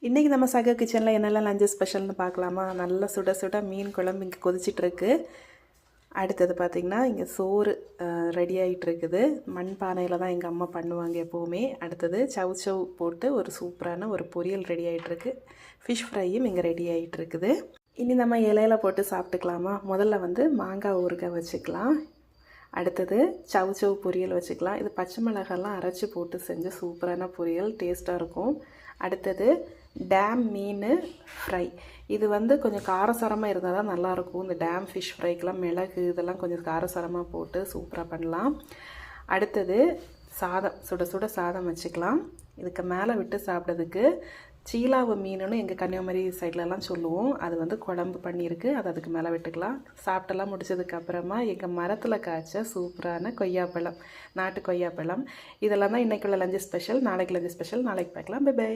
இன்றைக்கி நம்ம சக கிச்சனில் என்னெல்லாம் லஞ்சு ஸ்பெஷல்னு பார்க்கலாமா. நல்லா சுட சுட மீன் குழம்பு இங்கே கொதிச்சிட்ருக்கு. அடுத்தது பார்த்திங்கன்னா இங்கே சோறு ரெடி ஆகிட்டுருக்குது. மண் பானையில் தான் எங்கள் அம்மா பண்ணுவாங்க எப்போவுமே. அடுத்தது சவ் போட்டு ஒரு சூப்பரான ஒரு பொரியல் ரெடி ஆகிட்டுருக்கு. ஃபிஷ் ஃப்ரையும் இங்கே ரெடி ஆகிட்டுருக்குது. இனி நம்ம இலையில போட்டு சாப்பிட்டுக்கலாமா. முதல்ல வந்து மாங்காய் ஊறுகாய் வச்சுக்கலாம். அடுத்தது சவ் பொரியல் வச்சுக்கலாம். இது பச்சை மிளகாலாம் அரைச்சி போட்டு செஞ்ச சூப்பரான பொரியல், டேஸ்ட்டாக இருக்கும். அடுத்தது டேம் மீன் ஃப்ரை. இது வந்து கொஞ்சம் காரசாரமாக இருந்தால் தான் நல்லாயிருக்கும். இந்த டேம் ஃபிஷ் ஃப்ரைக்கெலாம் மிளகு இதெல்லாம் கொஞ்சம் காரசாரமாக போட்டு சூப்பராக பண்ணலாம். அடுத்தது சாதம், சுட சுட சாதம் வச்சுக்கலாம். இதுக்கு மேலே விட்டு சாப்பிட்றதுக்கு சீலாவு மீனுன்னு எங்கள் கன்னியாகுமரி சைட்லலாம் சொல்லுவோம். அது வந்து குழம்பு பண்ணியிருக்கு, அது அதுக்கு மேலே விட்டுக்கலாம். சாப்பிட்டெல்லாம் முடிச்சதுக்கப்புறமா எங்கள் மரத்தில் காய்ச்ச சூப்பரான கொய்யாப்பழம், நாட்டு கொய்யாப்பழம். இதெல்லாம் தான் இன்றைக்குள்ள லஞ்சு ஸ்பெஷல். நாளைக்கு லஞ்சு ஸ்பெஷல் நாளைக்கு பார்க்கலாம். Bye by.